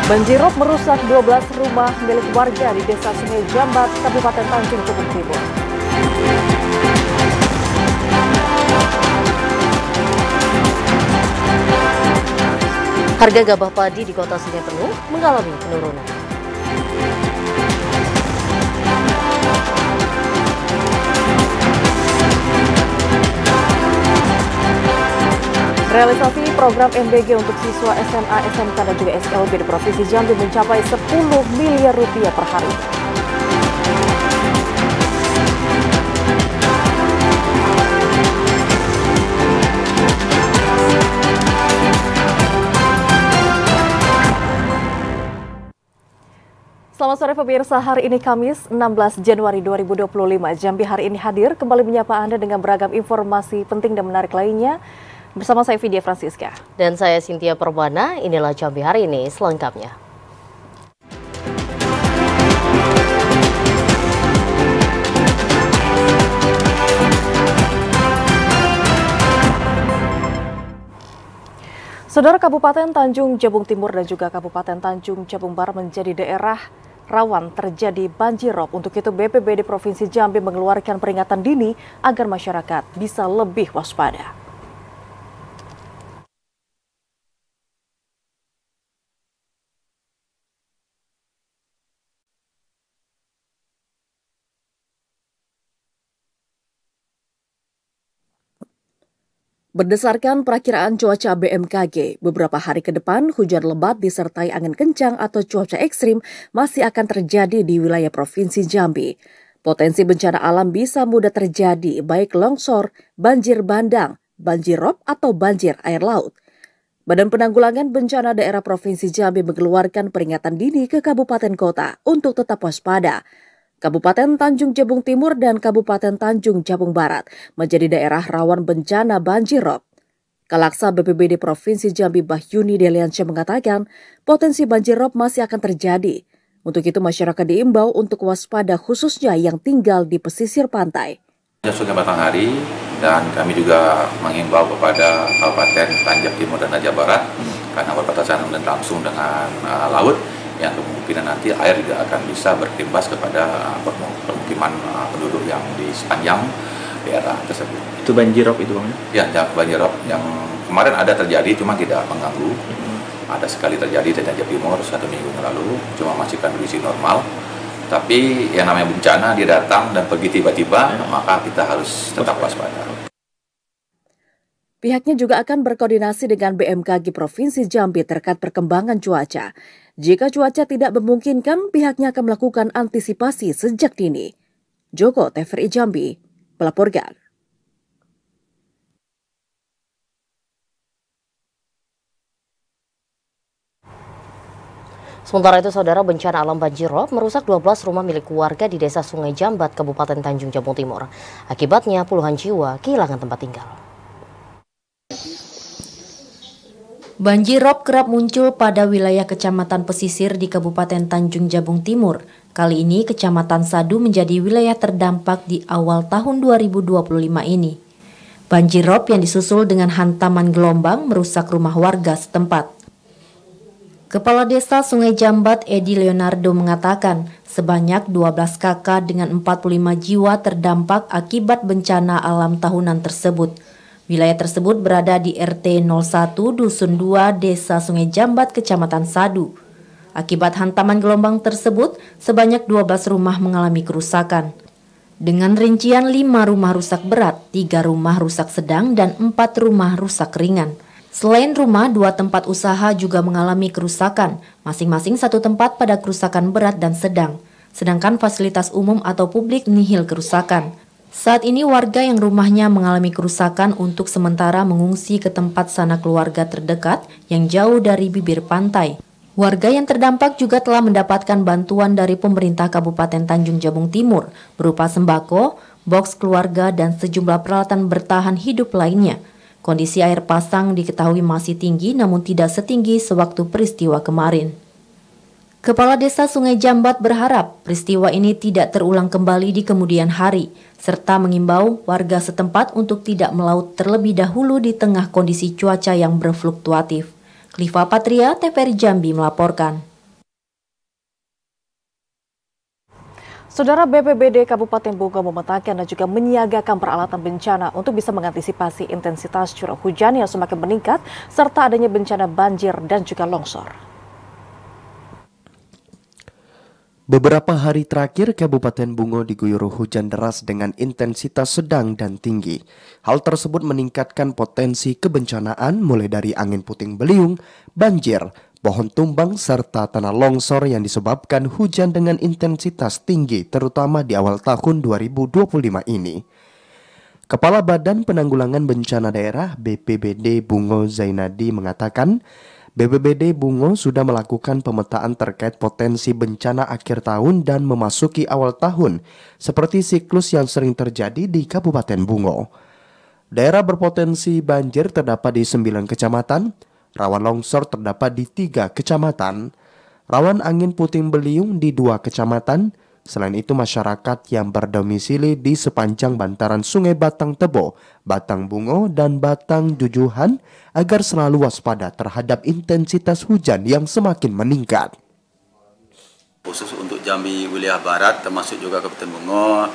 Banjirop merusak 12 rumah milik warga di Desa Sungai Jambat, Kabupaten Tanjung Jabung Timur. Harga gabah padi di Kota Sungai Penuh mengalami penurunan. Realisasi program MBG untuk siswa SMA, SMK, dan juga SLB di Provinsi Jambi mencapai 10 miliar rupiah per hari. Selamat sore pemirsa, hari ini Kamis 16 Januari 2025. Jambi hari ini hadir kembali menyapa Anda dengan beragam informasi penting dan menarik lainnya. Bersama saya Vidya Francisca. Dan saya Cynthia Perbana, inilah Jambi hari ini selengkapnya. Saudara, Kabupaten Tanjung Jabung Timur dan juga Kabupaten Tanjung Jabung Barat menjadi daerah rawan terjadi banjirop. Untuk itu BPBD Provinsi Jambi mengeluarkan peringatan dini agar masyarakat bisa lebih waspada. Berdasarkan perakiraan cuaca BMKG, beberapa hari ke depan hujan lebat disertai angin kencang atau cuaca ekstrim masih akan terjadi di wilayah Provinsi Jambi. Potensi bencana alam bisa mudah terjadi, baik longsor, banjir bandang, banjirop, atau banjir air laut. Badan Penanggulangan Bencana Daerah Provinsi Jambi mengeluarkan peringatan dini ke kabupaten kota untuk tetap waspada. Kabupaten Tanjung Jabung Timur dan Kabupaten Tanjung Jabung Barat menjadi daerah rawan bencana banjirop. Kalaksa BPBD Provinsi Jambi Bahyuni Deliansyah mengatakan potensi banjirop masih akan terjadi. Untuk itu masyarakat diimbau untuk waspada khususnya yang tinggal di pesisir pantai. Sungai Batanghari dan kami juga mengimbau kepada Kabupaten Tanjung Timur dan Tanjung Barat karena berbatasan langsung dengan laut, yang kemungkinan nanti air juga akan bisa berimbas kepada permukiman penduduk yang di sepanjang daerah tersebut. Itu banjirop itu Bang? Ya, banjirop yang kemarin ada terjadi cuma tidak mengganggu. Ada sekali terjadi di Tanjung Timur 1 minggu lalu, cuma masih kondisi normal. Tapi yang namanya bencana dia datang dan pergi tiba-tiba, maka kita harus tetap waspada. Pihaknya juga akan berkoordinasi dengan BMKG Provinsi Jambi terkait perkembangan cuaca. Jika cuaca tidak memungkinkan, pihaknya akan melakukan antisipasi sejak dini. Joko TVRI Jambi melaporkan. Sementara itu, saudara, bencana alam banjirop merusak 12 rumah milik warga di Desa Sungai Jambat, Kabupaten Tanjung Jabung Timur. Akibatnya puluhan jiwa kehilangan tempat tinggal. Banjirop kerap muncul pada wilayah Kecamatan Pesisir di Kabupaten Tanjung Jabung Timur. Kali ini Kecamatan Sadu menjadi wilayah terdampak di awal tahun 2025 ini. Banjirop yang disusul dengan hantaman gelombang merusak rumah warga setempat. Kepala Desa Sungai Jambat Edi Leonardo mengatakan sebanyak 12 kakak dengan 45 jiwa terdampak akibat bencana alam tahunan tersebut. Wilayah tersebut berada di RT 01 Dusun 2 Desa Sungai Jambat, Kecamatan Sadu. Akibat hantaman gelombang tersebut, sebanyak 12 rumah mengalami kerusakan. Dengan rincian 5 rumah rusak berat, 3 rumah rusak sedang, dan 4 rumah rusak ringan. Selain rumah, 2 tempat usaha juga mengalami kerusakan, masing-masing 1 tempat pada kerusakan berat dan sedang. Sedangkan fasilitas umum atau publik nihil kerusakan. Saat ini warga yang rumahnya mengalami kerusakan untuk sementara mengungsi ke tempat sanak keluarga terdekat yang jauh dari bibir pantai. Warga yang terdampak juga telah mendapatkan bantuan dari pemerintah Kabupaten Tanjung Jabung Timur berupa sembako, boks keluarga, dan sejumlah peralatan bertahan hidup lainnya. Kondisi air pasang diketahui masih tinggi namun tidak setinggi sewaktu peristiwa kemarin. Kepala Desa Sungai Jambat berharap peristiwa ini tidak terulang kembali di kemudian hari, serta mengimbau warga setempat untuk tidak melaut terlebih dahulu di tengah kondisi cuaca yang berfluktuatif. Kliva Patria, TVRI Jambi melaporkan. Saudara, BPBD Kabupaten Bungo memetakan dan juga menyiagakan peralatan bencana untuk bisa mengantisipasi intensitas curah hujan yang semakin meningkat serta adanya bencana banjir dan juga longsor. Beberapa hari terakhir, Kabupaten Bungo diguyur hujan deras dengan intensitas sedang dan tinggi. Hal tersebut meningkatkan potensi kebencanaan mulai dari angin puting beliung, banjir, pohon tumbang, serta tanah longsor yang disebabkan hujan dengan intensitas tinggi terutama di awal tahun 2025 ini. Kepala Badan Penanggulangan Bencana Daerah BPBD Bungo Zainadi mengatakan, BPBD Bungo sudah melakukan pemetaan terkait potensi bencana akhir tahun dan memasuki awal tahun, seperti siklus yang sering terjadi di Kabupaten Bungo. Daerah berpotensi banjir terdapat di 9 kecamatan, rawan longsor terdapat di 3 kecamatan, rawan angin puting beliung di 2 kecamatan. Selain itu, masyarakat yang berdomisili di sepanjang bantaran Sungai Batang Tebo, Batang Bungo, dan Batang Jujuhan agar selalu waspada terhadap intensitas hujan yang semakin meningkat. Khusus untuk Jambi wilayah barat termasuk juga Kabupaten Bungo,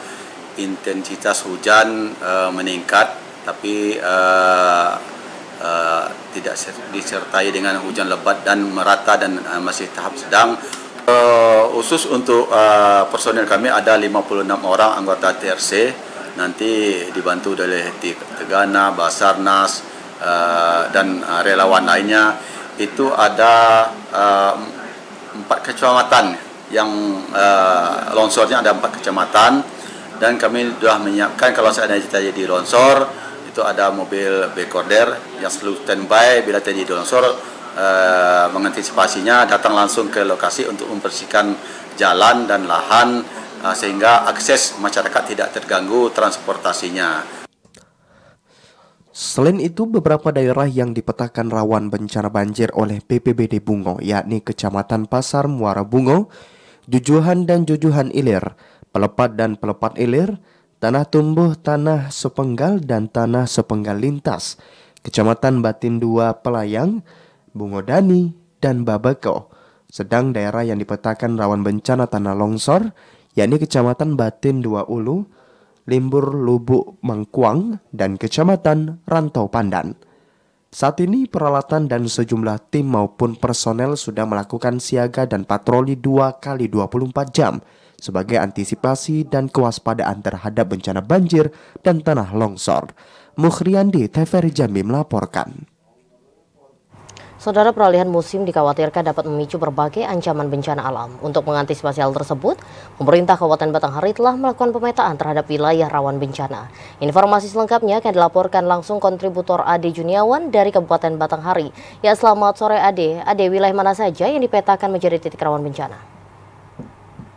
intensitas hujan meningkat, tapi tidak disertai dengan hujan lebat dan merata dan masih tahap sedang. Khusus untuk personel kami ada 56 orang anggota TRC, nanti dibantu oleh Tegana, Basarnas, dan relawan lainnya. Itu ada 4 kecamatan yang longsornya, ada 4 kecamatan, dan kami sudah menyiapkan kalau seandainya terjadi longsor, itu ada mobil Bekorder yang selalu standby bila terjadi longsor. Mengantisipasinya datang langsung ke lokasi untuk membersihkan jalan dan lahan sehingga akses masyarakat tidak terganggu transportasinya. Selain itu, beberapa daerah yang dipetakan rawan bencana banjir oleh BPBD Bungo, yakni Kecamatan Pasar Muara Bungo, Jujuhan dan Jujuhan Ilir, Pelepat dan Pelepat Ilir, Tanah Tumbuh, Tanah Sepenggal, dan Tanah Sepenggal Lintas, Kecamatan Batin 2 Pelayang, Bungo Dani, dan Babako. Sedang daerah yang dipetakan rawan bencana tanah longsor, yakni Kecamatan Batin 2 Ulu, Limbur Lubuk Mangkuang, dan Kecamatan Rantau Pandan. Saat ini peralatan dan sejumlah tim maupun personel sudah melakukan siaga dan patroli 2 kali 24 jam sebagai antisipasi dan kewaspadaan terhadap bencana banjir dan tanah longsor. Mukhriandi, TVRI Jambi melaporkan. Saudara, peralihan musim dikhawatirkan dapat memicu berbagai ancaman bencana alam. Untuk mengantisipasi hal tersebut, pemerintah Kabupaten Batanghari telah melakukan pemetaan terhadap wilayah rawan bencana. Informasi selengkapnya akan dilaporkan langsung kontributor Ade Juniawan dari Kabupaten Batanghari. Ya, selamat sore Ade. Ade, wilayah mana saja yang dipetakan menjadi titik rawan bencana?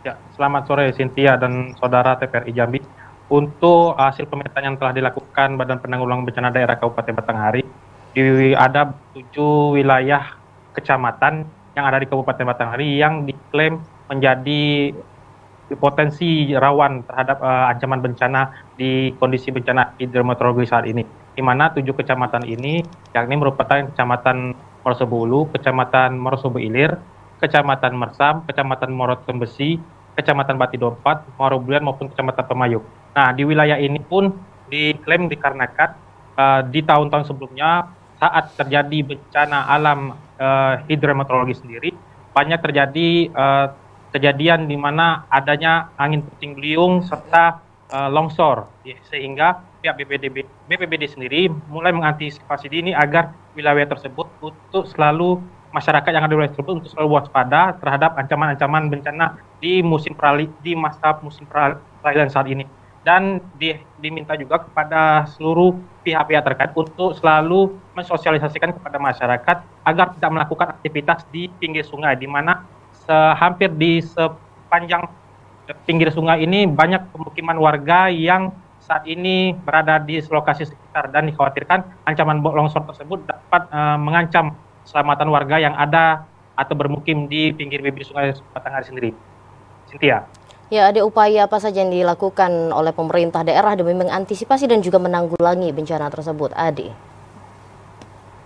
Ya, selamat sore Cynthia dan saudara TVRI Jambi. Untuk hasil pemetaan yang telah dilakukan Badan Penanggulangan Bencana Daerah Kabupaten Batanghari, ada 7 wilayah kecamatan yang ada di Kabupaten Batanghari yang diklaim menjadi potensi rawan terhadap ancaman bencana di kondisi bencana hidrometeorologi saat ini. Di mana 7 kecamatan ini yakni merupakan Kecamatan Morosebulu, Kecamatan Morosobo Ilir, Kecamatan Mersam, Kecamatan Moroton Besi, Kecamatan Batidompat, Marobulan maupun Kecamatan Pemayuk. Nah, di wilayah ini pun diklaim dikarenakan di tahun-tahun sebelumnya saat terjadi bencana alam hidrometeorologi sendiri, banyak terjadi kejadian di mana adanya angin puting beliung serta longsor, sehingga pihak BPBD sendiri mulai mengantisipasi dini agar wilayah tersebut untuk selalu masyarakat yang ada di wilayah tersebut untuk selalu waspada terhadap ancaman-ancaman bencana di masa musim peralihan saat ini. Dan diminta juga kepada seluruh pihak-pihak terkait untuk selalu mensosialisasikan kepada masyarakat agar tidak melakukan aktivitas di pinggir sungai, di mana hampir di sepanjang pinggir sungai ini banyak pemukiman warga yang saat ini berada di lokasi sekitar, dan dikhawatirkan ancaman longsor tersebut dapat mengancam keselamatan warga yang ada atau bermukim di pinggir bibir sungai Batanghari sendiri. Cynthia. Ya, ada upaya apa saja yang dilakukan oleh pemerintah daerah demi mengantisipasi dan juga menanggulangi bencana tersebut, Ade?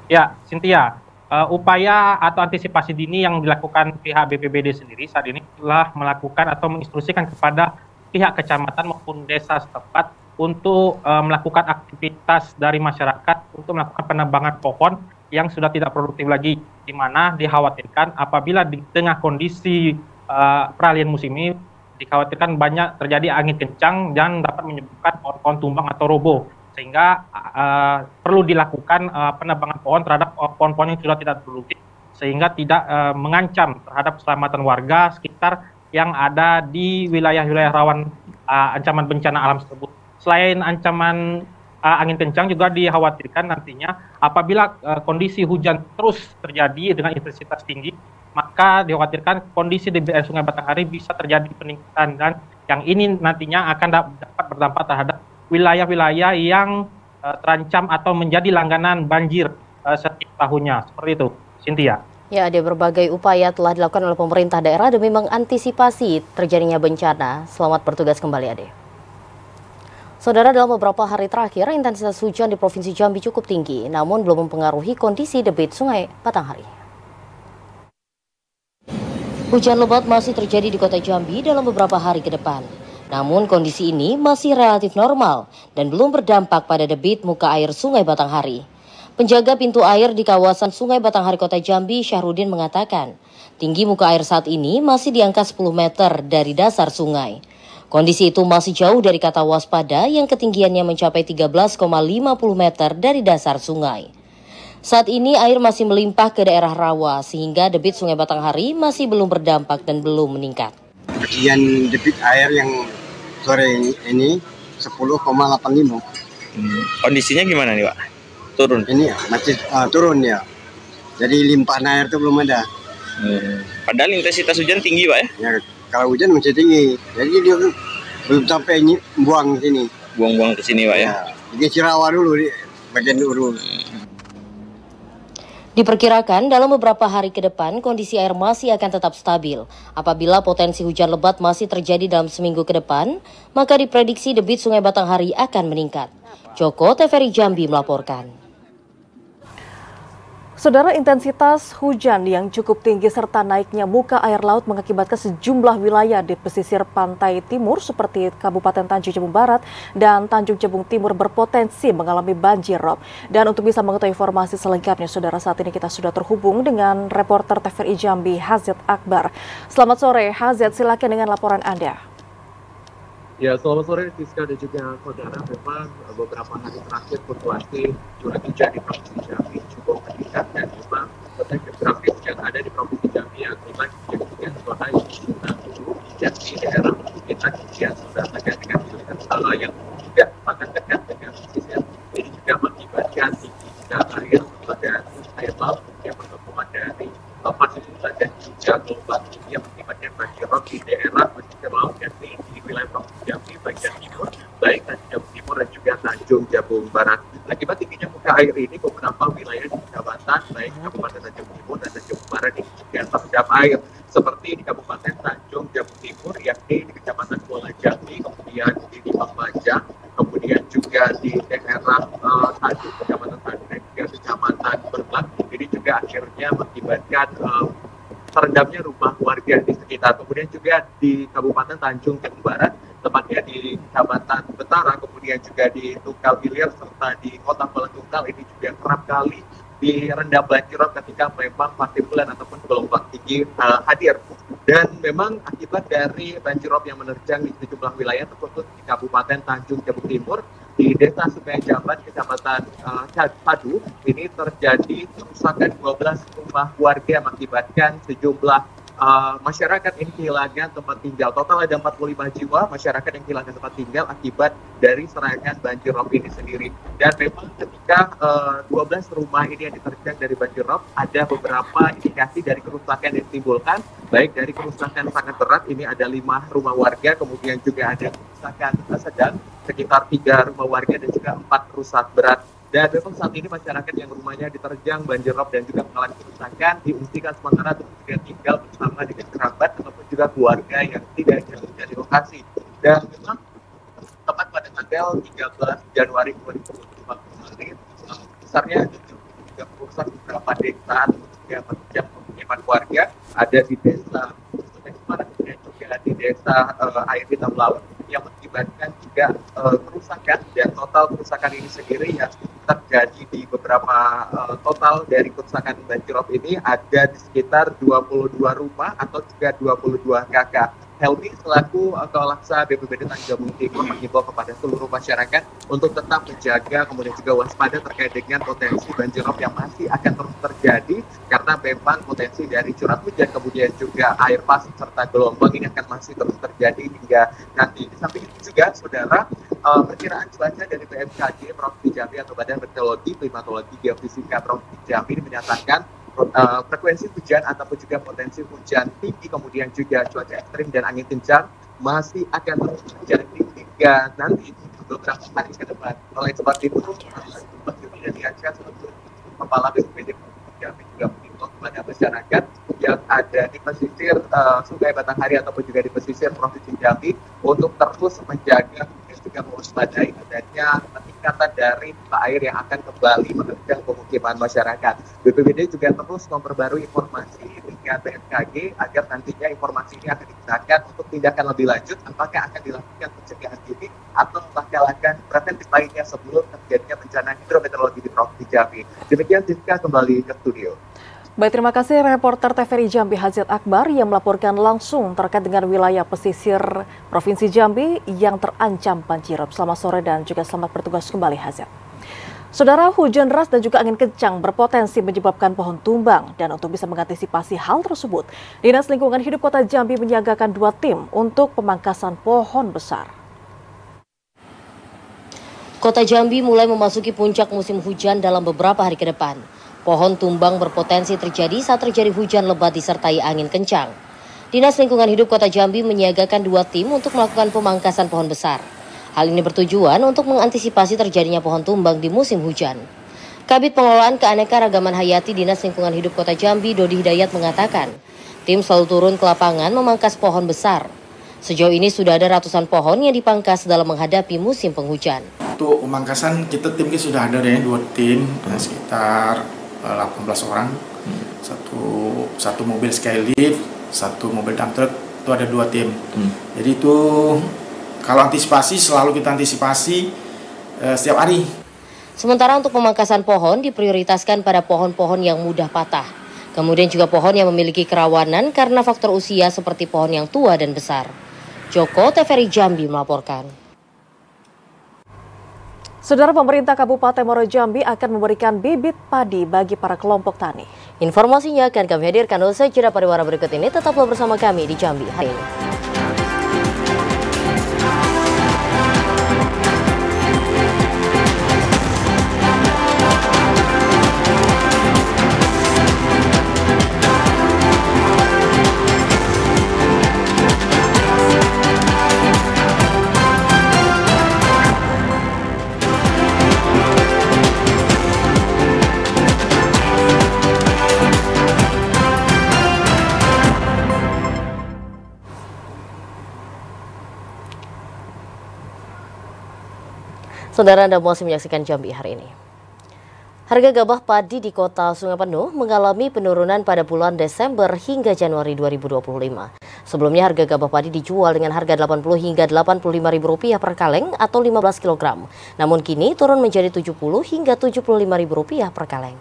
Ya, Cynthia, upaya atau antisipasi dini yang dilakukan pihak BPBD sendiri saat ini telah melakukan atau menginstruksikan kepada pihak kecamatan maupun desa setempat untuk melakukan aktivitas dari masyarakat untuk melakukan penebangan pohon yang sudah tidak produktif lagi, di mana dikhawatirkan apabila di tengah kondisi peralihan musim ini dikhawatirkan banyak terjadi angin kencang dan dapat menyebabkan pohon-pohon tumbang atau roboh, sehingga perlu dilakukan penebangan pohon terhadap pohon-pohon yang sudah tidak produktif sehingga tidak mengancam terhadap keselamatan warga sekitar yang ada di wilayah-wilayah rawan ancaman bencana alam tersebut. Selain ancaman angin kencang, juga dikhawatirkan nantinya apabila kondisi hujan terus terjadi dengan intensitas tinggi, maka dikhawatirkan kondisi debit air Sungai Batanghari bisa terjadi peningkatan, dan yang ini nantinya akan dapat berdampak terhadap wilayah-wilayah yang terancam atau menjadi langganan banjir setiap tahunnya. Seperti itu, Cynthia. Ya, ada berbagai upaya telah dilakukan oleh pemerintah daerah demi mengantisipasi terjadinya bencana. Selamat bertugas kembali, Ade. Saudara, dalam beberapa hari terakhir, intensitas hujan di Provinsi Jambi cukup tinggi, namun belum mempengaruhi kondisi debit Sungai Batanghari. Hujan lebat masih terjadi di kota Jambi dalam beberapa hari ke depan. Namun kondisi ini masih relatif normal dan belum berdampak pada debit muka air Sungai Batanghari. Penjaga pintu air di kawasan Sungai Batanghari Kota Jambi, Syahrudin, mengatakan, tinggi muka air saat ini masih di angka 10 meter dari dasar sungai. Kondisi itu masih jauh dari kata waspada yang ketinggiannya mencapai 13,50 meter dari dasar sungai. Saat ini air masih melimpah ke daerah rawa sehingga debit Sungai Batanghari masih belum berdampak dan belum meningkat. Ketinggian debit air yang sore ini 10,85. Kondisinya gimana nih, Pak? Turun? Ini ya, masih turun ya. Jadi limpahan air itu belum ada. Padahal intensitas hujan tinggi, Pak ya? Ya, kalau hujan masih tinggi. Jadi dia belum sampai ini buang sini. Buang-buang ke sini, Pak ya? Jadi Cirawa dulu di bagian dulu. Diperkirakan dalam beberapa hari ke depan kondisi air masih akan tetap stabil. Apabila potensi hujan lebat masih terjadi dalam seminggu ke depan, maka diprediksi debit Sungai Batanghari akan meningkat. Joko TVRI Jambi melaporkan. Saudara, intensitas hujan yang cukup tinggi serta naiknya muka air laut mengakibatkan sejumlah wilayah di pesisir pantai timur seperti Kabupaten Tanjung Jabung Barat dan Tanjung Jabung Timur berpotensi mengalami banjir rob. Dan untuk bisa mengetahui informasi selengkapnya, saudara, saat ini kita sudah terhubung dengan reporter TVRI Jambi, Hazet Akbar. Selamat sore, Hazet, silakan dengan laporan Anda. Ya, selamat sore Rizka dan juga saudara. Memang beberapa hari terakhir fluktuasi curah hujan di Provinsi Jambi cukup meningkat, dan memang letak geografis yang ada di Provinsi Jambi yang akibat kejadian zona yang dulu dan di daerah kita kemudian sudah dekat dengan wilayah Salah yang juga sangat dekat dengan pesisir. Ini juga mengakibatkan tingginya air dan air laut yang pertemuan dari pasir dan juga gelombang tinggi yang mengakibatkan banjir rob di daerah pesisir laut yakni di wilayah Provinsi Jambi bagian timur, baik Tanjung Jabung Timur dan juga Tanjung Jabung Barat. Akibat tingginya muka air ini, beberapa wilayah di kecamatan baik Kabupaten Tanjung Timur dan Tanjung Barat ini juga terendam air, seperti di Kabupaten Tanjung Jabung Timur yakni di Kecamatan Kuala Jambi, kemudian di Pambanjang, kemudian juga di daerah Sadu, Kecamatan Sadu, dan juga Kecamatan Berlak. Ini juga akhirnya mengakibatkan terendamnya rumah warga di sekitar. Kemudian juga di Kabupaten Tanjung Jabung Barat, tepatnya di Kecamatan Betara, kemudian juga di Tunggal Hilir, serta di Kota Kuala Tunggal, ini juga kerap kali direndam banjir rob ketika memang partibulan ataupun gelombang tinggi hadir. Dan memang akibat dari banjir rob yang menerjang di sejumlah wilayah, terkhusus di Kabupaten Tanjung Jabung Timur, di Desa Sungai Jamban, Kecamatan Sadu, ini terjadi kerusakan 12 rumah warga mengakibatkan sejumlah masyarakat yang kehilangan tempat tinggal. Total ada 45 jiwa masyarakat yang kehilangan tempat tinggal akibat dari serangan banjir rob ini sendiri. Dan memang ketika 12 rumah ini yang diterjang dari banjir rob, ada beberapa indikasi dari kerusakan yang ditimbulkan, baik dari kerusakan sangat berat, ini ada 5 rumah warga, kemudian juga ada kerusakan sedang, sekitar 3 rumah warga, dan juga 4 rusak berat. Dan memang saat ini masyarakat yang rumahnya diterjang banjir rob dan juga mengalami kerusakan diungsikan sementara untuk juga tinggal bersama dengan kerabat ataupun juga keluarga yang tidak jauh dari lokasi. Dan memang tepat pada tanggal 13 Januari 2024 kemarin, besarnya 30 merusak beberapa desa yang menunjang pemukiman warga, ada di desa kemudian juga di desa Air Hitam Laut, yang mengakibatkan juga kerusakan, dan total kerusakan ini sendiri yang terjadi di beberapa total dari kerusakan banjirop ini ada di sekitar 22 rumah atau juga 22 kakak. Helmi selaku Kepala Laksa BPBD Tanjung Jabung Timur mengimbau kepada seluruh masyarakat untuk tetap menjaga kemudian juga waspada terkait dengan potensi banjirop yang masih akan terus terjadi, karena memang potensi dari curah hujan kemudian juga air pasang serta gelombang ini akan masih terus terjadi hingga nanti. Di samping itu juga saudara, perkiraan cuaca dari BMKG Provinsi Jambi atau Badan Meteorologi, Klimatologi, Geofisika Provinsi Jambi ini menyatakan frekuensi hujan ataupun juga potensi hujan tinggi kemudian juga cuaca ekstrim dan angin kencang masih akan terus terjadi hingga nanti beberapa hari ke depan. Oleh sebab itu, Mas Diansyah sebagai Kepala BPBD Jambi juga mengimbau kepada masyarakat yang ada di pesisir Sungai Batanghari ataupun juga di pesisir Provinsi Jambi untuk terus menjaga dan juga mewaspadai adanya peningkatan dari muka air yang akan kembali menerjang pemukiman masyarakat. BPBD juga terus memperbarui informasi hingga BMKG agar nantinya informasi ini akan digunakan untuk tindakan lebih lanjut, apakah akan dilakukan pencegahan dini atau langkah-langkah preventif lainnya sebelum terjadinya bencana hidrometeorologi di Provinsi Jambi. Demikian Tifka, kembali ke studio. Baik, terima kasih reporter TVRI Jambi Haziat Akbar yang melaporkan langsung terkait dengan wilayah pesisir Provinsi Jambi yang terancam banjirop. Selamat sore dan juga selamat bertugas kembali, Haziat. Saudara, hujan deras dan juga angin kencang berpotensi menyebabkan pohon tumbang, dan untuk bisa mengantisipasi hal tersebut, Dinas Lingkungan Hidup Kota Jambi menyiagakan 2 tim untuk pemangkasan pohon besar. Kota Jambi mulai memasuki puncak musim hujan dalam beberapa hari ke depan. Pohon tumbang berpotensi terjadi saat terjadi hujan lebat disertai angin kencang. Dinas Lingkungan Hidup Kota Jambi menyiagakan 2 tim untuk melakukan pemangkasan pohon besar. Hal ini bertujuan untuk mengantisipasi terjadinya pohon tumbang di musim hujan. Kabid Pengelolaan Keanekaragaman Hayati Dinas Lingkungan Hidup Kota Jambi, Dodi Hidayat, mengatakan, tim selalu turun ke lapangan memangkas pohon besar. Sejauh ini sudah ada ratusan pohon yang dipangkas dalam menghadapi musim penghujan. Untuk pemangkasan kita timnya sudah ada deh 2 tim, sekitar 18 orang, satu mobil skylift, 1 mobil dump truck, itu ada 2 tim. Jadi itu kalau antisipasi selalu kita antisipasi setiap hari. Sementara untuk pemangkasan pohon diprioritaskan pada pohon-pohon yang mudah patah. Kemudian juga pohon yang memiliki kerawanan karena faktor usia seperti pohon yang tua dan besar. Joko, TVRI Jambi melaporkan. Saudara, pemerintah Kabupaten Muaro Jambi akan memberikan bibit padi bagi para kelompok tani. Informasinya akan kami hadirkan usai jeda pariwara berikut ini. Tetaplah bersama kami di Jambi hari ini. Saudara, Anda masih menyaksikan Jambi hari ini. Harga gabah padi di kota Sungai Penuh mengalami penurunan pada bulan Desember hingga Januari 2025. Sebelumnya harga gabah padi dijual dengan harga Rp80 hingga Rp85.000 per kaleng atau 15 kg. Namun kini turun menjadi Rp70 hingga Rp75.000 per kaleng.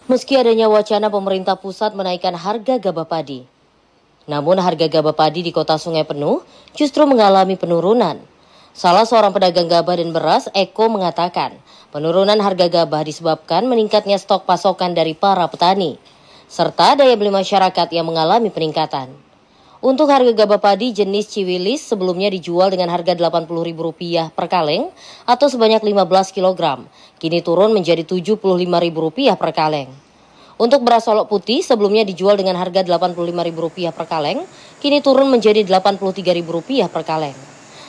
Meski adanya wacana pemerintah pusat menaikkan harga gabah padi, namun harga gabah padi di kota Sungai Penuh justru mengalami penurunan. Salah seorang pedagang gabah dan beras, Eko, mengatakan penurunan harga gabah disebabkan meningkatnya stok pasokan dari para petani, serta daya beli masyarakat yang mengalami peningkatan. Untuk harga gabah padi jenis Ciwilis sebelumnya dijual dengan harga Rp80.000 per kaleng atau sebanyak 15 kg, kini turun menjadi Rp75.000 per kaleng. Untuk beras Solok putih sebelumnya dijual dengan harga Rp85.000 per kaleng, kini turun menjadi Rp83.000 per kaleng.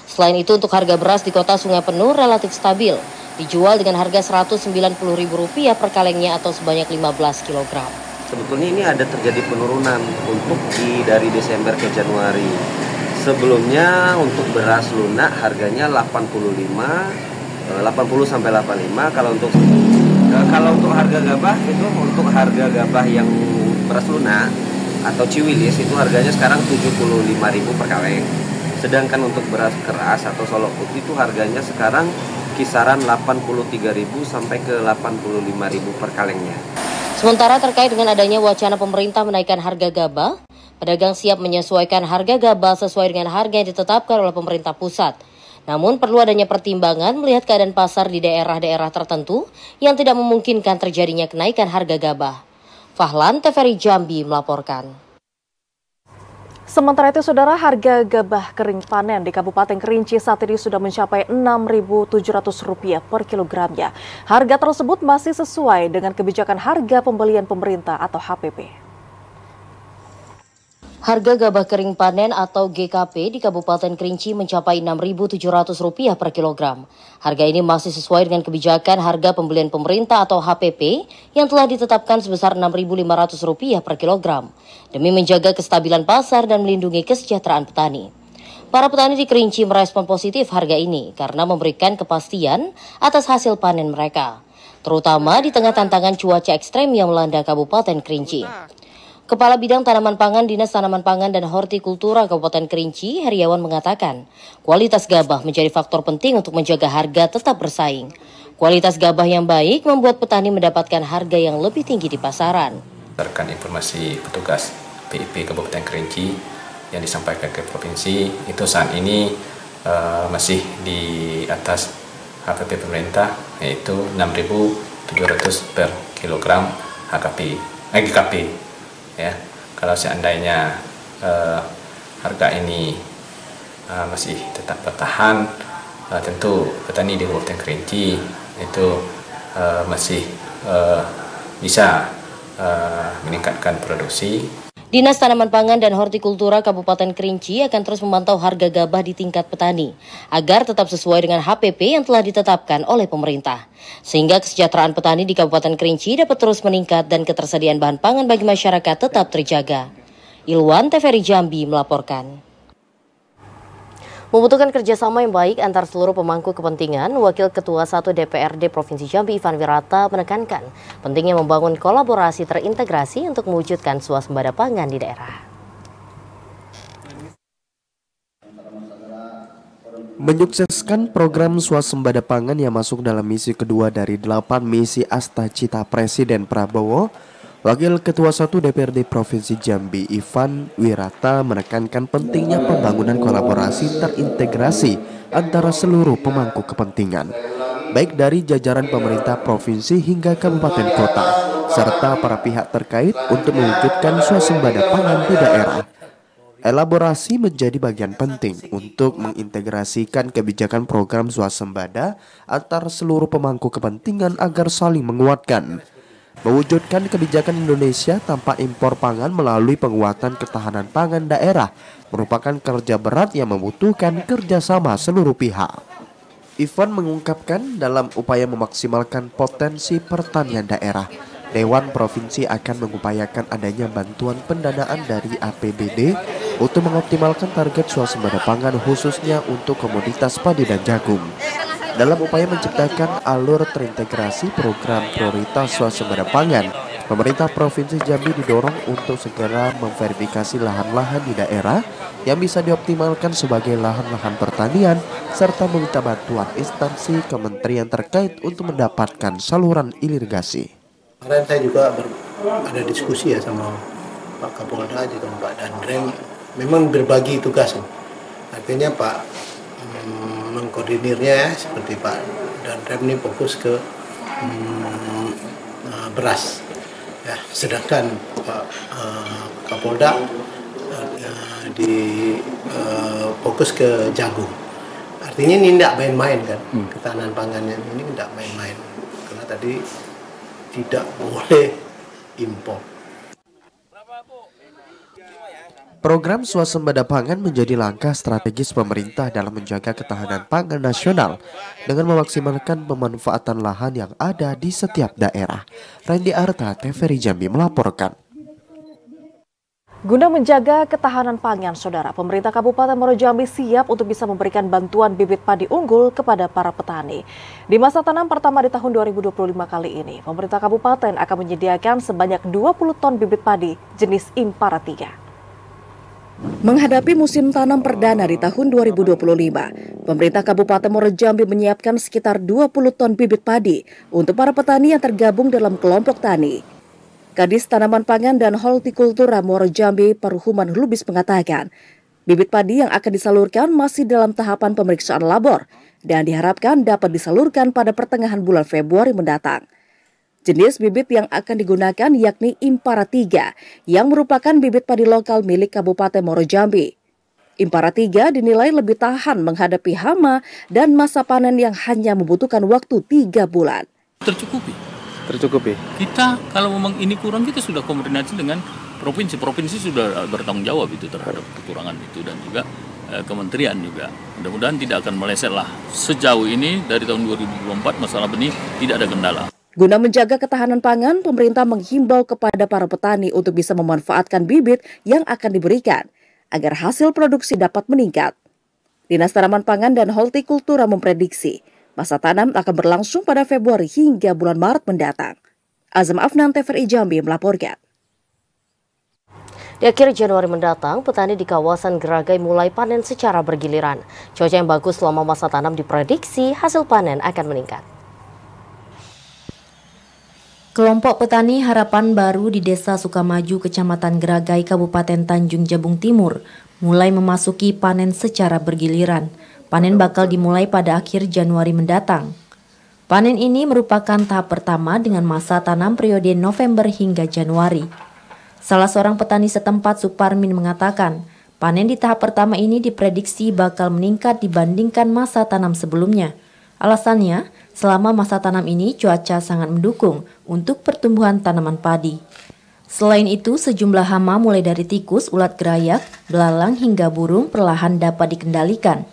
Selain itu, untuk harga beras di kota Sungai Penuh relatif stabil, dijual dengan harga Rp190.000 per kalengnya atau sebanyak 15 kg. Sebetulnya ini ada terjadi penurunan untuk dari Desember ke Januari. Sebelumnya untuk beras lunak harganya 85 80 sampai 85. Kalau untuk harga gabah itu, untuk harga gabah yang beras lunak atau ciwilis itu harganya sekarang 75.000 per kaleng. Sedangkan untuk beras keras atau solok putih itu harganya sekarang kisaran 83.000 sampai ke 85.000 per kalengnya. Sementara terkait dengan adanya wacana pemerintah menaikkan harga gabah, pedagang siap menyesuaikan harga gabah sesuai dengan harga yang ditetapkan oleh pemerintah pusat. Namun perlu adanya pertimbangan melihat keadaan pasar di daerah-daerah tertentu yang tidak memungkinkan terjadinya kenaikan harga gabah. Fahlan, TVRI Jambi melaporkan. Sementara itu, Saudara, harga gabah kering panen di Kabupaten Kerinci saat ini sudah mencapai Rp6.700 per kilogramnya. Harga tersebut masih sesuai dengan kebijakan harga pembelian pemerintah atau HPP. Harga gabah kering panen atau GKP di Kabupaten Kerinci mencapai Rp6.700 per kilogram. Harga ini masih sesuai dengan kebijakan harga pembelian pemerintah atau HPP yang telah ditetapkan sebesar Rp6.500 per kilogram demi menjaga kestabilan pasar dan melindungi kesejahteraan petani. Para petani di Kerinci merespon positif harga ini karena memberikan kepastian atas hasil panen mereka, terutama di tengah tantangan cuaca ekstrem yang melanda Kabupaten Kerinci. Kepala Bidang Tanaman Pangan Dinas Tanaman Pangan dan Hortikultura Kabupaten Kerinci, Heriawan mengatakan, kualitas gabah menjadi faktor penting untuk menjaga harga tetap bersaing. Kualitas gabah yang baik membuat petani mendapatkan harga yang lebih tinggi di pasaran. Berdasarkan informasi petugas PIP Kabupaten Kerinci yang disampaikan ke provinsi, itu saat ini masih di atas HPP pemerintah, yaitu Rp6.700 per kilogram GKP. Ya, kalau seandainya harga ini masih tetap bertahan, tentu petani di Kabupaten Kerinci itu masih bisa meningkatkan produksi. Dinas Tanaman Pangan dan Hortikultura Kabupaten Kerinci akan terus memantau harga gabah di tingkat petani agar tetap sesuai dengan HPP yang telah ditetapkan oleh pemerintah. Sehingga kesejahteraan petani di Kabupaten Kerinci dapat terus meningkat dan ketersediaan bahan pangan bagi masyarakat tetap terjaga. Ilwan, TVRI Jambi melaporkan. Membutuhkan kerjasama yang baik antar seluruh pemangku kepentingan, Wakil Ketua 1 DPRD Provinsi Jambi Ivan Wirata menekankan pentingnya membangun kolaborasi terintegrasi untuk mewujudkan swasembada pangan di daerah. Menyukseskan program swasembada pangan yang masuk dalam misi kedua dari 8 misi Asta Cita Presiden Prabowo, Wakil Ketua 1 DPRD Provinsi Jambi Ivan Wirata menekankan pentingnya pembangunan kolaborasi terintegrasi antara seluruh pemangku kepentingan, baik dari jajaran pemerintah provinsi hingga kabupaten kota, serta para pihak terkait untuk mewujudkan swasembada pangan di daerah. Elaborasi menjadi bagian penting untuk mengintegrasikan kebijakan program swasembada antar seluruh pemangku kepentingan agar saling menguatkan. Mewujudkan kebijakan Indonesia tanpa impor pangan melalui penguatan ketahanan pangan daerah merupakan kerja berat yang membutuhkan kerjasama seluruh pihak. Ivan mengungkapkan dalam upaya memaksimalkan potensi pertanian daerah, Dewan Provinsi akan mengupayakan adanya bantuan pendanaan dari APBD untuk mengoptimalkan target swasembada pangan khususnya untuk komoditas padi dan jagung. Dalam upaya menciptakan alur terintegrasi program prioritas swasembada pangan, pemerintah Provinsi Jambi didorong untuk segera memverifikasi lahan-lahan di daerah yang bisa dioptimalkan sebagai lahan-lahan pertanian serta meminta bantuan instansi kementerian terkait untuk mendapatkan saluran irigasi. Kemarin saya juga ada diskusi ya sama Pak Kapolda juga Pak Danrem, memang berbagi tugas. Artinya Pak mengkoordinirnya seperti Pak Danrem ini fokus ke beras, ya, sedangkan Pak Kapolda fokus ke jagung. Artinya ini tidak main-main kan, ketahanan pangannya ini tidak main-main karena tadi tidak boleh impor. Program swasembada pangan menjadi langkah strategis pemerintah dalam menjaga ketahanan pangan nasional dengan memaksimalkan pemanfaatan lahan yang ada di setiap daerah. Randy Arta, TVRI Jambi melaporkan. Guna menjaga ketahanan pangan, Saudara, pemerintah Kabupaten Muaro Jambi siap untuk bisa memberikan bantuan bibit padi unggul kepada para petani. Di masa tanam pertama di tahun 2025 kali ini, pemerintah Kabupaten akan menyediakan sebanyak 20 ton bibit padi jenis Impara 3. Menghadapi musim tanam perdana di tahun 2025, pemerintah Kabupaten Muaro Jambi menyiapkan sekitar 20 ton bibit padi untuk para petani yang tergabung dalam kelompok tani. Kadis Tanaman Pangan dan Hortikultura Muaro Jambi Parhuman Lubis mengatakan, bibit padi yang akan disalurkan masih dalam tahapan pemeriksaan labor dan diharapkan dapat disalurkan pada pertengahan bulan Februari mendatang. Jenis bibit yang akan digunakan yakni Impara 3 yang merupakan bibit padi lokal milik Kabupaten Muaro Jambi. Impara 3 dinilai lebih tahan menghadapi hama dan masa panen yang hanya membutuhkan waktu 3 bulan. Tercukupi. Kita kalau memang ini kurang, kita sudah koordinasi dengan provinsi sudah bertanggung jawab itu terhadap kekurangan itu, dan juga kementerian juga. Mudah-mudahan tidak akan meleset lah. Sejauh ini dari tahun 2024 masalah benih tidak ada kendala. Guna menjaga ketahanan pangan, pemerintah menghimbau kepada para petani untuk bisa memanfaatkan bibit yang akan diberikan agar hasil produksi dapat meningkat. Dinas Tanaman Pangan dan Hortikultura memprediksi masa tanam akan berlangsung pada Februari hingga bulan Maret mendatang. Azam Afnan, TVRI Jambi melaporkan. Di akhir Januari mendatang, petani di kawasan Geragai mulai panen secara bergiliran. Cuaca yang bagus selama masa tanam diprediksi hasil panen akan meningkat. Kelompok petani Harapan Baru di Desa Sukamaju, Kecamatan Geragai, Kabupaten Tanjung Jabung Timur, mulai memasuki panen secara bergiliran. Panen bakal dimulai pada akhir Januari mendatang. Panen ini merupakan tahap pertama dengan masa tanam periode November hingga Januari. Salah seorang petani setempat, Suparmin, mengatakan, panen di tahap pertama ini diprediksi bakal meningkat dibandingkan masa tanam sebelumnya. Alasannya, selama masa tanam ini cuaca sangat mendukung untuk pertumbuhan tanaman padi. Selain itu, sejumlah hama mulai dari tikus, ulat gerayak, belalang hingga burung perlahan dapat dikendalikan.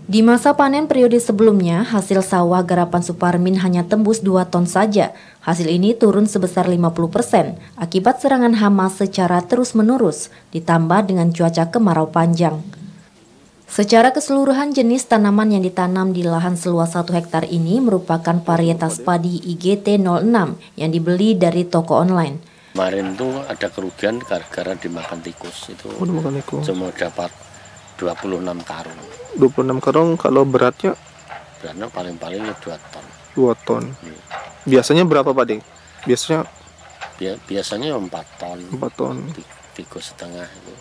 Di masa panen periode sebelumnya, hasil sawah garapan Suparmin hanya tembus 2 ton saja. Hasil ini turun sebesar 50% akibat serangan hama secara terus-menerus, ditambah dengan cuaca kemarau panjang. Secara keseluruhan, jenis tanaman yang ditanam di lahan seluas 1 hektar ini merupakan varietas padi IGT 06 yang dibeli dari toko online. Kemarin tuh ada kerugian gara-gara dimakan tikus. Itu cuma dapat 26 karung. 26 karung, kalau beratnya? Beratnya paling-paling 2 ton. 2 ton. Biasanya berapa, Pak Ding? Biasanya 4 ton. 4 ton. 3,5 itu.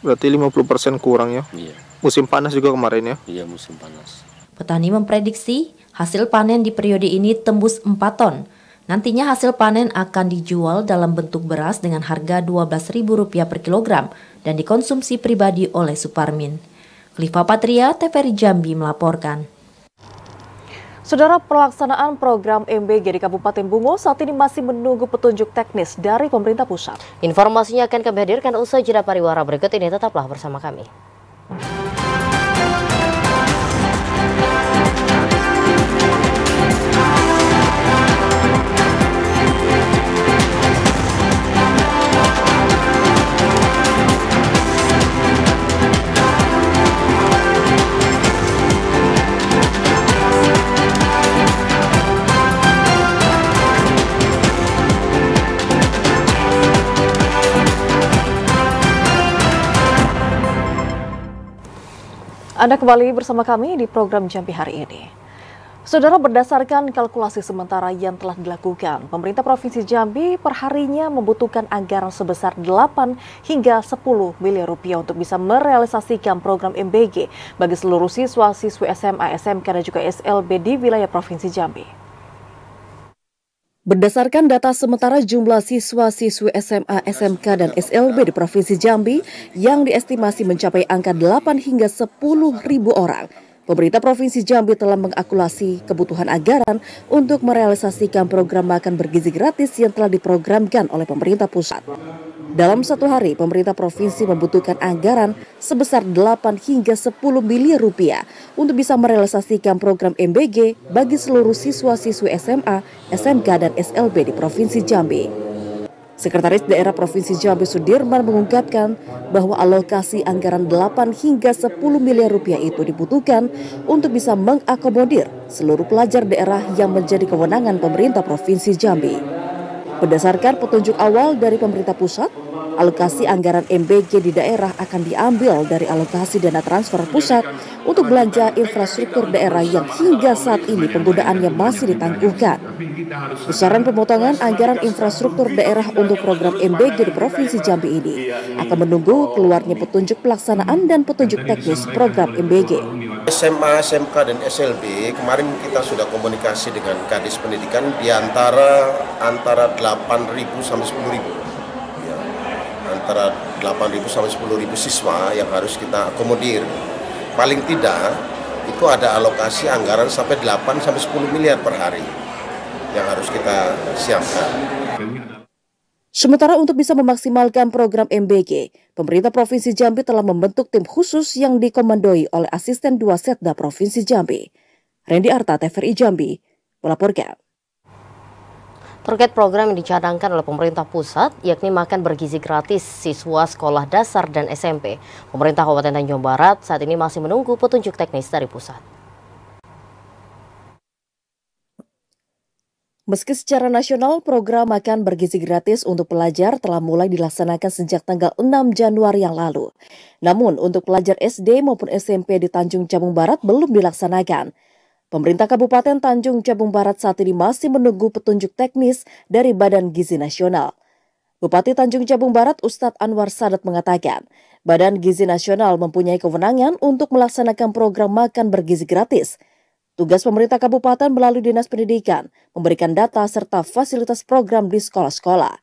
Berarti 50% kurang ya? Iya. Musim panas juga kemarin ya? Iya, musim panas. Petani memprediksi hasil panen di periode ini tembus 4 ton. Nantinya hasil panen akan dijual dalam bentuk beras dengan harga Rp12.000 per kilogram dan dikonsumsi pribadi oleh Suparmin. Kliva Patria, TVRI Jambi melaporkan. Saudara, pelaksanaan program MBG di Kabupaten Bungo saat ini masih menunggu petunjuk teknis dari pemerintah pusat. Informasinya akan kami hadirkan usai jeda pariwara berikut ini, tetaplah bersama kami. Anda kembali bersama kami di program Jambi hari ini. Saudara, berdasarkan kalkulasi sementara yang telah dilakukan, pemerintah Provinsi Jambi perharinya membutuhkan anggaran sebesar 8 hingga 10 miliar rupiah untuk bisa merealisasikan program MBG bagi seluruh siswa-siswi SMA, SMK, dan juga SLB di wilayah Provinsi Jambi. Berdasarkan data sementara jumlah siswa-siswi SMA, SMK, dan SLB di Provinsi Jambi yang diestimasi mencapai angka 8 hingga 10.000 orang, pemerintah Provinsi Jambi telah mengakumulasi kebutuhan anggaran untuk merealisasikan program makan bergizi gratis yang telah diprogramkan oleh pemerintah pusat. Dalam satu hari, pemerintah provinsi membutuhkan anggaran sebesar 8 hingga 10 miliar rupiah untuk bisa merealisasikan program MBG bagi seluruh siswa-siswi SMA, SMK, dan SLB di Provinsi Jambi. Sekretaris Daerah Provinsi Jambi Sudirman mengungkapkan bahwa alokasi anggaran 8 hingga 10 miliar rupiah itu dibutuhkan untuk bisa mengakomodir seluruh pelajar daerah yang menjadi kewenangan pemerintah Provinsi Jambi. Berdasarkan petunjuk awal dari pemerintah pusat, alokasi anggaran MBG di daerah akan diambil dari alokasi dana transfer pusat untuk belanja infrastruktur daerah yang hingga saat ini penggunaannya masih ditangguhkan. Besaran pemotongan anggaran infrastruktur daerah untuk program MBG di Provinsi Jambi ini akan menunggu keluarnya petunjuk pelaksanaan dan petunjuk teknis program MBG. SMA, SMK, dan SLB kemarin kita sudah komunikasi dengan Kadis Pendidikan di antara 8.000 sampai 10.000. Ya, antara 8.000 sampai 10.000 siswa yang harus kita akomodir. Paling tidak itu ada alokasi anggaran sampai 8 sampai 10 miliar per hari yang harus kita siapkan. Sementara untuk bisa memaksimalkan program MBG, pemerintah Provinsi Jambi telah membentuk tim khusus yang dikomandoi oleh Asisten 2 Setda Provinsi Jambi. Randy Arta, TVRI Jambi, melaporkan. Terkait program yang dicadangkan oleh pemerintah pusat, yakni makan bergizi gratis siswa sekolah dasar dan SMP, pemerintah Kabupaten Tanjung Barat saat ini masih menunggu petunjuk teknis dari pusat. Meski secara nasional program makan bergizi gratis untuk pelajar telah mulai dilaksanakan sejak tanggal 6 Januari yang lalu. Namun untuk pelajar SD maupun SMP di Tanjung Jabung Barat belum dilaksanakan. Pemerintah Kabupaten Tanjung Jabung Barat saat ini masih menunggu petunjuk teknis dari Badan Gizi Nasional. Bupati Tanjung Jabung Barat Ustadz Anwar Sadat mengatakan, Badan Gizi Nasional mempunyai kewenangan untuk melaksanakan program makan bergizi gratis. Tugas pemerintah kabupaten melalui Dinas Pendidikan memberikan data serta fasilitas program di sekolah-sekolah.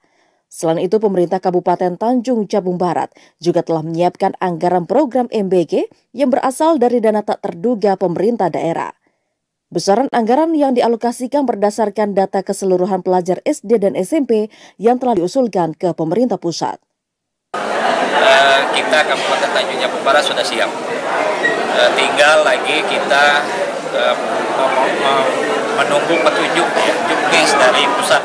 Selain itu, pemerintah Kabupaten Tanjung Jabung Barat juga telah menyiapkan anggaran program MBG yang berasal dari dana tak terduga pemerintah daerah. Besaran anggaran yang dialokasikan berdasarkan data keseluruhan pelajar SD dan SMP yang telah diusulkan ke pemerintah pusat. Kita Kabupaten Tanjung Jabung Barat sudah siap. Tinggal lagi kita menunggu petunjuk juknis dari pusat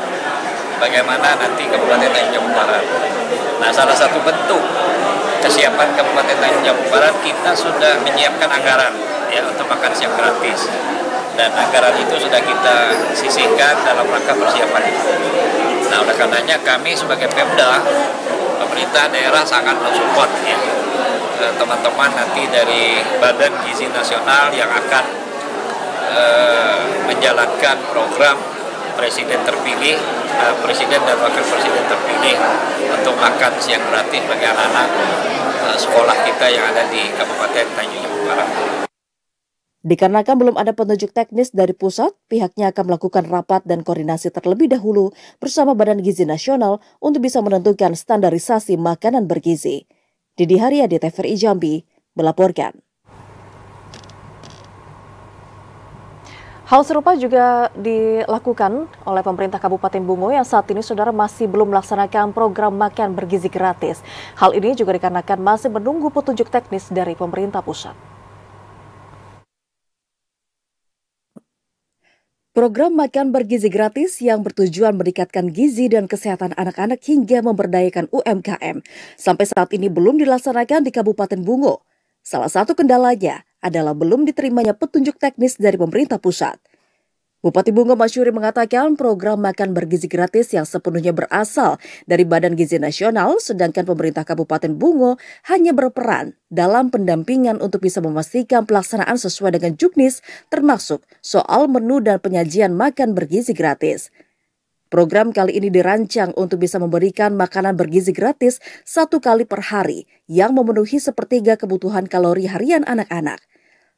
bagaimana nanti Kabupaten Tanjung Jabung Barat. Nah, salah satu bentuk kesiapan Kabupaten Tanjung Jabung Barat, kita sudah menyiapkan anggaran ya untuk makan siang gratis, dan anggaran itu sudah kita sisihkan dalam rangka persiapan itu. Nah, oleh karenanya kami sebagai Pemda, pemerintah daerah sangat mensupport ya teman-teman nanti dari Badan Gizi Nasional yang akan menjalankan program Presiden terpilih, Presiden dan Wakil Presiden terpilih untuk makan siang gratis bagi anak-anak sekolah kita yang ada di Kabupaten Tanjung Jabung Barat. Dikarenakan belum ada petunjuk teknis dari pusat, pihaknya akan melakukan rapat dan koordinasi terlebih dahulu bersama Badan Gizi Nasional untuk bisa menentukan standarisasi makanan bergizi. Didi Haryadi, TVRI Jambi, melaporkan. Hal serupa juga dilakukan oleh pemerintah Kabupaten Bungo yang saat ini saudara masih belum melaksanakan program makan bergizi gratis. Hal ini juga dikarenakan masih menunggu petunjuk teknis dari pemerintah pusat. Program makan bergizi gratis yang bertujuan meningkatkan gizi dan kesehatan anak-anak hingga memberdayakan UMKM sampai saat ini belum dilaksanakan di Kabupaten Bungo. Salah satu kendalanya adalah belum diterimanya petunjuk teknis dari pemerintah pusat. Bupati Bungo Masyuri mengatakan program makan bergizi gratis yang sepenuhnya berasal dari Badan Gizi Nasional, sedangkan pemerintah Kabupaten Bungo hanya berperan dalam pendampingan untuk bisa memastikan pelaksanaan sesuai dengan juknis, termasuk soal menu dan penyajian makan bergizi gratis. Program kali ini dirancang untuk bisa memberikan makanan bergizi gratis 1 kali per hari yang memenuhi sepertiga kebutuhan kalori harian anak-anak.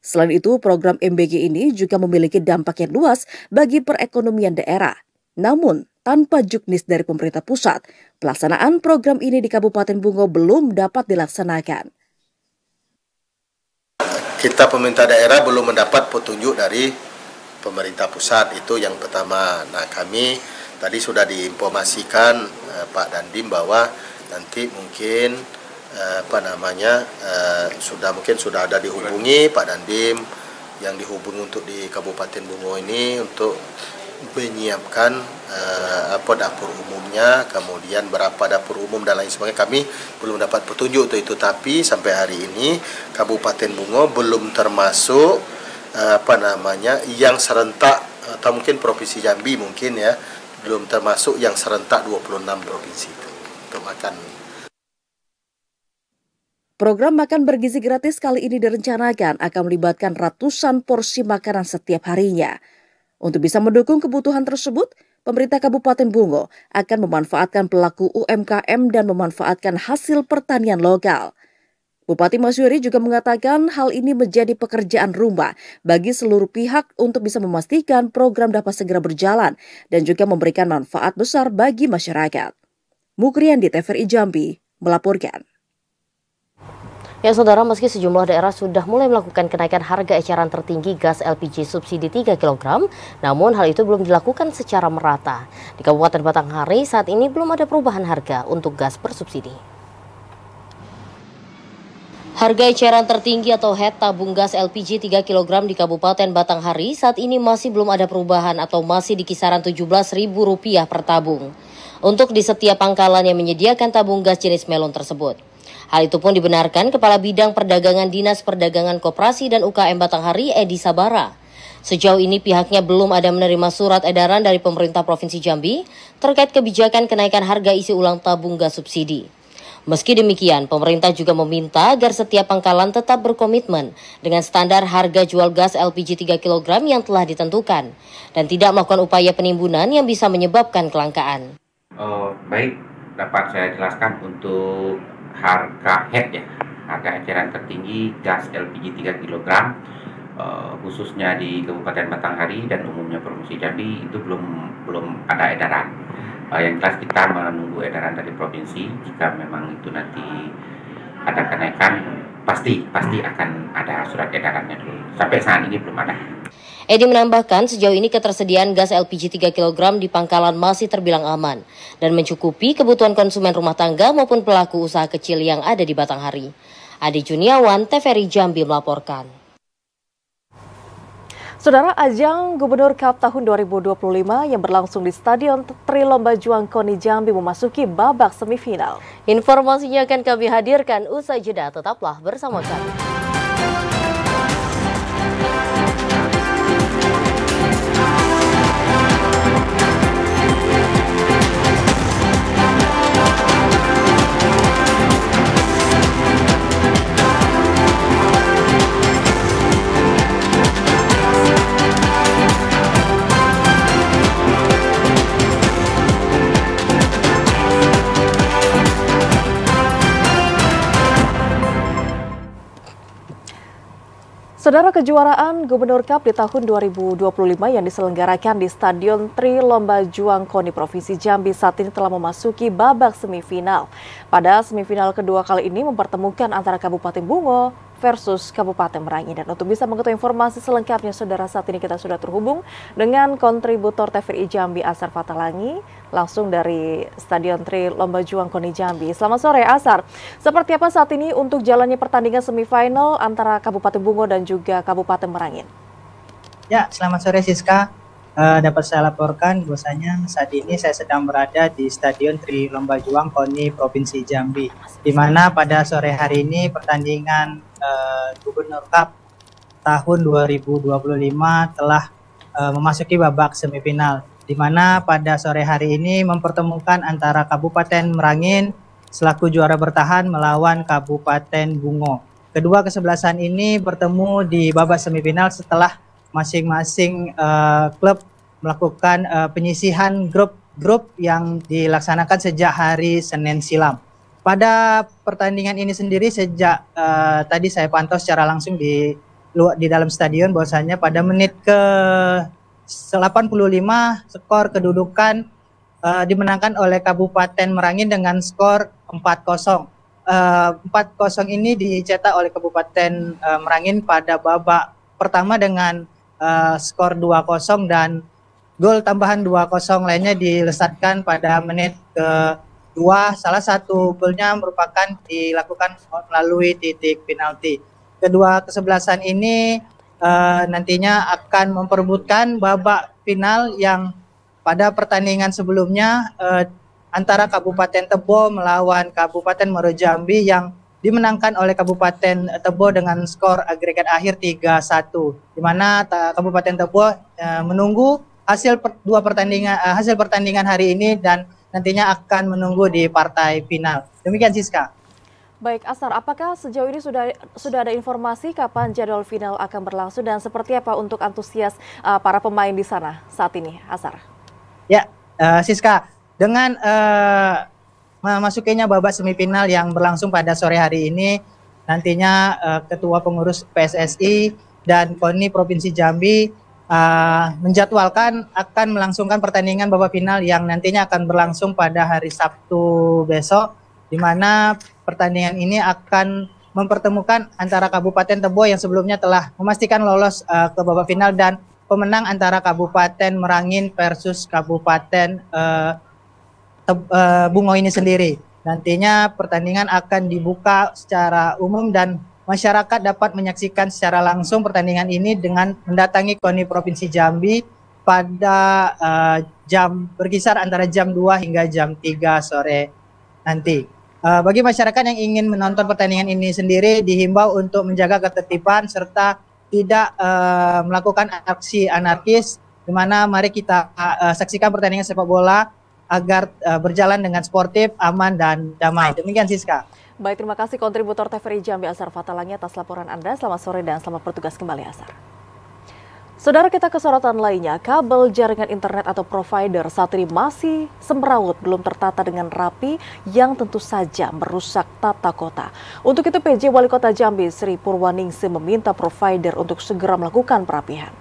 Selain itu, program MBG ini juga memiliki dampak yang luas bagi perekonomian daerah. Namun, tanpa juknis dari pemerintah pusat, pelaksanaan program ini di Kabupaten Bungo belum dapat dilaksanakan. Kita pemerintah daerah belum mendapat petunjuk dari pemerintah pusat, itu yang pertama. Nah, kami tadi sudah diinformasikan Pak Dandim bahwa nanti mungkin sudah ada dihubungi Pak Dandim yang dihubungi untuk di Kabupaten Bungo ini untuk menyiapkan dapur umumnya, kemudian berapa dapur umum dan lain sebagainya. Kami belum dapat petunjuk untuk itu, tapi sampai hari ini Kabupaten Bungo belum termasuk yang serentak, atau mungkin Provinsi Jambi mungkin ya, belum termasuk yang serentak 26 provinsi itu untuk makan. Program makan bergizi gratis kali ini direncanakan akan melibatkan ratusan porsi makanan setiap harinya. Untuk bisa mendukung kebutuhan tersebut, pemerintah Kabupaten Bungo akan memanfaatkan pelaku UMKM dan memanfaatkan hasil pertanian lokal. Bupati Masyuri juga mengatakan hal ini menjadi pekerjaan rumah bagi seluruh pihak untuk bisa memastikan program dapat segera berjalan dan juga memberikan manfaat besar bagi masyarakat. Mukrian di TVRI Jambi melaporkan. Ya saudara, meski sejumlah daerah sudah mulai melakukan kenaikan harga eceran tertinggi gas LPG subsidi 3 kg, namun hal itu belum dilakukan secara merata. Di Kabupaten Batanghari saat ini belum ada perubahan harga untuk gas bersubsidi. Harga eceran tertinggi atau HET tabung gas LPG 3 kg di Kabupaten Batanghari saat ini masih belum ada perubahan atau masih di kisaran Rp17.000 per tabung. Untuk di setiap pangkalan yang menyediakan tabung gas jenis melon tersebut. Hal itu pun dibenarkan Kepala Bidang Perdagangan Dinas Perdagangan Koperasi dan UKM Batanghari, Edi Sabara. Sejauh ini pihaknya belum ada menerima surat edaran dari pemerintah Provinsi Jambi terkait kebijakan kenaikan harga isi ulang tabung gas subsidi. Meski demikian, pemerintah juga meminta agar setiap pangkalan tetap berkomitmen dengan standar harga jual gas LPG 3 kg yang telah ditentukan dan tidak melakukan upaya penimbunan yang bisa menyebabkan kelangkaan. Baik, dapat saya jelaskan untuk harga HET ya, harga eceran tertinggi gas LPG 3 kg khususnya di Kabupaten Batanghari dan umumnya Provinsi Jambi itu belum ada edaran. Yang jelas kita menunggu edaran dari provinsi. Jika memang itu nanti ada kenaikan, pasti akan ada surat edarannya dulu. Sampai saat ini belum ada. Edi menambahkan sejauh ini ketersediaan gas LPG 3 kg di pangkalan masih terbilang aman dan mencukupi kebutuhan konsumen rumah tangga maupun pelaku usaha kecil yang ada di Batanghari. Adi Juniawan, TVRI Jambi melaporkan. Saudara, ajang Gubernur Cup tahun 2025 yang berlangsung di Stadion Trilomba Juang KONI Jambi memasuki babak semifinal. Informasinya akan kami hadirkan usai jeda, tetaplah bersama kami. Saudara, kejuaraan Gubernur Cup di tahun 2025 yang diselenggarakan di Stadion Trilomba Juang KONI Provinsi Jambi saat ini telah memasuki babak semifinal. Pada semifinal kedua kali ini mempertemukan antara Kabupaten Bungo versus Kabupaten Merangin. Dan untuk bisa mengetahui informasi selengkapnya, saudara, saat ini kita sudah terhubung dengan kontributor TVRI Jambi Asar Fatalangi langsung dari Stadion Trilomba Juang KONI Jambi. Selamat sore, Asar. Seperti apa saat ini untuk jalannya pertandingan semifinal antara Kabupaten Bungo dan juga Kabupaten Merangin? Ya, selamat sore Siska. Dapat saya laporkan bahwasanya saat ini saya sedang berada di Stadion Trilomba Juang KONI Provinsi Jambi, di mana pada sore hari ini pertandingan Gubernur Cup tahun 2025 telah memasuki babak semifinal, di mana pada sore hari ini mempertemukan antara Kabupaten Merangin selaku juara bertahan melawan Kabupaten Bungo. Kedua kesebelasan ini bertemu di babak semifinal setelah masing-masing klub melakukan penyisihan grup yang dilaksanakan sejak hari Senin silam. Pada pertandingan ini sendiri sejak tadi saya pantau secara langsung di dalam stadion bahwasanya pada menit ke 85 skor kedudukan dimenangkan oleh Kabupaten Merangin dengan skor 4-0. 4-0 ini dicetak oleh Kabupaten Merangin pada babak pertama dengan skor 2-0 dan gol tambahan 2-0 lainnya dilesatkan pada menit ke-2. Salah satu golnya merupakan dilakukan melalui titik penalti. Kedua kesebelasan ini nantinya akan memperebutkan babak final yang pada pertandingan sebelumnya antara Kabupaten Tebo melawan Kabupaten Muaro Jambi yang dimenangkan oleh Kabupaten Tebo dengan skor agregat akhir 3-1, di mana Kabupaten Tebo menunggu hasil pertandingan hari ini dan nantinya akan menunggu di partai final. Demikian Siska. Baik, Asar, apakah sejauh ini sudah ada informasi kapan jadwal final akan berlangsung dan seperti apa untuk antusias para pemain di sana saat ini, Asar? Ya, Siska, dengan memasukinya babak semifinal yang berlangsung pada sore hari ini, nantinya Ketua Pengurus PSSI dan KONI Provinsi Jambi menjadwalkan akan melangsungkan pertandingan babak final yang nantinya akan berlangsung pada hari Sabtu besok, di mana pertandingan ini akan mempertemukan antara Kabupaten Tebo yang sebelumnya telah memastikan lolos ke babak final dan pemenang antara Kabupaten Merangin versus Kabupaten Bungo ini sendiri. Nantinya pertandingan akan dibuka secara umum dan masyarakat dapat menyaksikan secara langsung pertandingan ini dengan mendatangi KONI Provinsi Jambi pada jam berkisar antara jam 2 hingga jam 3 sore nanti. Bagi masyarakat yang ingin menonton pertandingan ini sendiri dihimbau untuk menjaga ketertiban serta tidak melakukan aksi anarkis, di mana mari kita saksikan pertandingan sepak bola agar berjalan dengan sportif, aman, dan damai. Demikian Siska. Baik, terima kasih kontributor TVRI Jambi Asar Fatalangi atas laporan Anda. Selamat sore dan selamat bertugas kembali, Asar. Saudara, kita ke sorotan lainnya, kabel jaringan internet atau provider saat ini masih semrawut, belum tertata dengan rapi yang tentu saja merusak tata kota. Untuk itu PJ Wali Kota Jambi Sri Purwaningsih meminta provider untuk segera melakukan perapihan.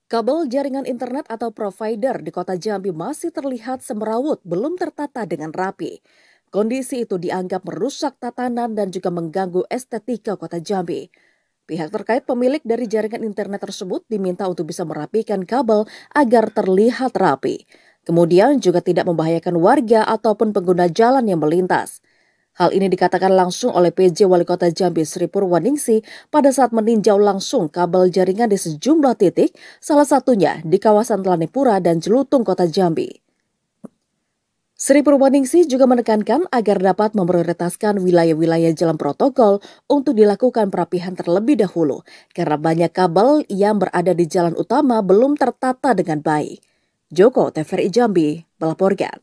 Kabel jaringan internet atau provider di Kota Jambi masih terlihat semrawut, belum tertata dengan rapi. Kondisi itu dianggap merusak tatanan dan juga mengganggu estetika Kota Jambi. Pihak terkait pemilik dari jaringan internet tersebut diminta untuk bisa merapikan kabel agar terlihat rapi. Kemudian juga tidak membahayakan warga ataupun pengguna jalan yang melintas. Hal ini dikatakan langsung oleh PJ Wali Kota Jambi Sri Purwaningsih pada saat meninjau langsung kabel jaringan di sejumlah titik, salah satunya di kawasan Telanepura dan Jelutung Kota Jambi. Sri Purwaningsih juga menekankan agar dapat memprioritaskan wilayah-wilayah jalan protokol untuk dilakukan perapihan terlebih dahulu karena banyak kabel yang berada di jalan utama belum tertata dengan baik. Joko, TVRI Jambi, melaporkan.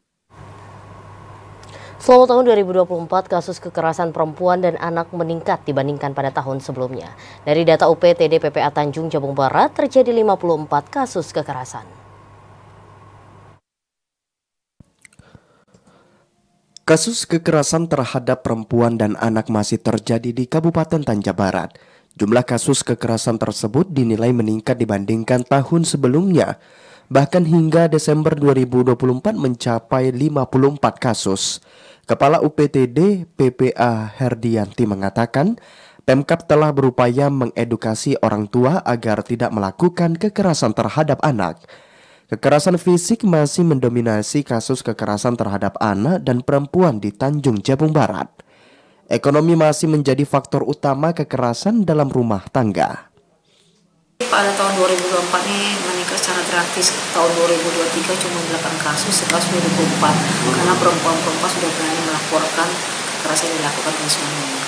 Selama tahun 2024, kasus kekerasan perempuan dan anak meningkat dibandingkan pada tahun sebelumnya. Dari data UPTD PPA Tanjung Jabung Barat, terjadi 54 kasus kekerasan. Kasus kekerasan terhadap perempuan dan anak masih terjadi di Kabupaten Tanjung Barat. Jumlah kasus kekerasan tersebut dinilai meningkat dibandingkan tahun sebelumnya. Bahkan hingga Desember 2024 mencapai 54 kasus. Kepala UPTD PPA Herdianti mengatakan, Pemkab telah berupaya mengedukasi orang tua agar tidak melakukan kekerasan terhadap anak. Kekerasan fisik masih mendominasi kasus kekerasan terhadap anak dan perempuan di Tanjung Jabung Barat. Ekonomi masih menjadi faktor utama kekerasan dalam rumah tangga. Pada tahun 2024 ini meningkat secara drastis. Tahun 2023 cuma 8 kasus, setelah 2024 karena perempuan-perempuan sudah berani melaporkan kekerasan yang dilakukan oleh suaminya.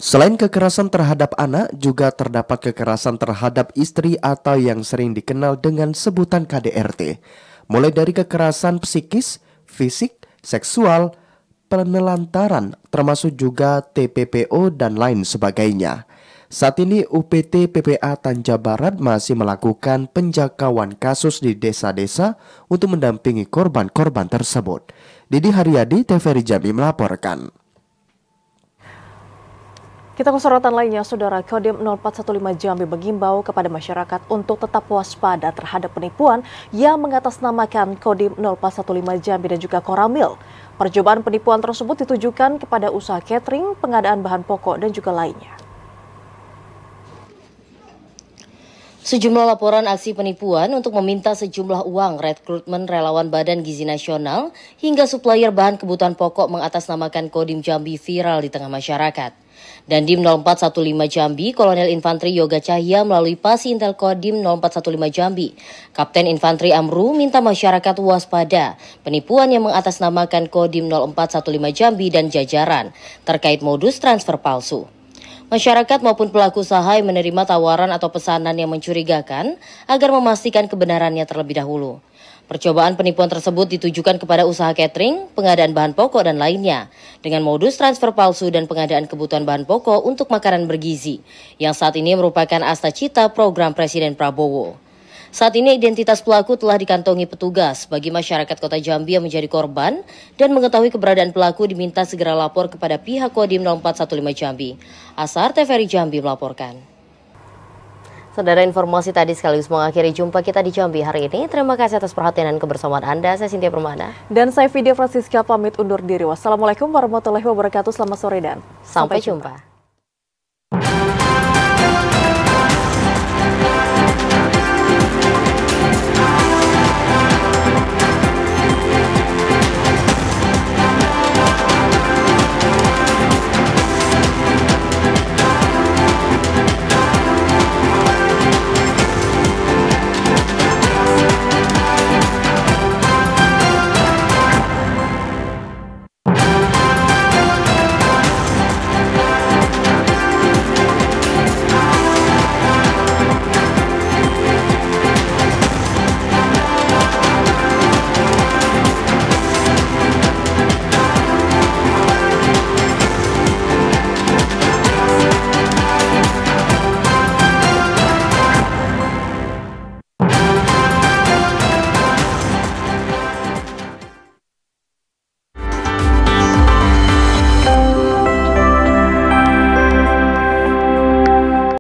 Selain kekerasan terhadap anak, juga terdapat kekerasan terhadap istri atau yang sering dikenal dengan sebutan KDRT. Mulai dari kekerasan psikis, fisik, seksual, penelantaran, termasuk juga TPPO dan lain sebagainya. Saat ini UPT PPA Tanjung Barat masih melakukan penjangkauan kasus di desa-desa untuk mendampingi korban-korban tersebut. Didi Haryadi, TVRI Jambi melaporkan. Kita ke sorotan lainnya, Saudara. Kodim 0415 Jambi mengimbau kepada masyarakat untuk tetap waspada terhadap penipuan yang mengatasnamakan Kodim 0415 Jambi dan juga Koramil. Percobaan penipuan tersebut ditujukan kepada usaha catering, pengadaan bahan pokok, dan juga lainnya. Sejumlah laporan aksi penipuan untuk meminta sejumlah uang rekrutmen relawan Badan Gizi Nasional hingga supplier bahan kebutuhan pokok mengatasnamakan Kodim Jambi viral di tengah masyarakat. Dandim 0415 Jambi, Kolonel Infanteri Yoga Cahya melalui Pasi Intel Kodim 0415 Jambi, Kapten Infanteri Amru minta masyarakat waspada penipuan yang mengatasnamakan Kodim 0415 Jambi dan jajaran terkait modus transfer palsu. Masyarakat maupun pelaku usaha yang menerima tawaran atau pesanan yang mencurigakan agar memastikan kebenarannya terlebih dahulu. Percobaan penipuan tersebut ditujukan kepada usaha catering, pengadaan bahan pokok dan lainnya, dengan modus transfer palsu dan pengadaan kebutuhan bahan pokok untuk makanan bergizi, yang saat ini merupakan asta-cita program Presiden Prabowo. Saat ini identitas pelaku telah dikantongi petugas. Bagi masyarakat Kota Jambi yang menjadi korban dan mengetahui keberadaan pelaku diminta segera lapor kepada pihak Kodim 0415 Jambi. Asar TVRI Jambi melaporkan. Saudara, informasi tadi sekaligus mengakhiri jumpa kita di Jambi hari ini. Terima kasih atas perhatian dan kebersamaan Anda. Saya Cynthia Permana. Dan saya Vidya Francisca pamit undur diri. Wassalamualaikum warahmatullahi wabarakatuh. Selamat sore dan sampai jumpa.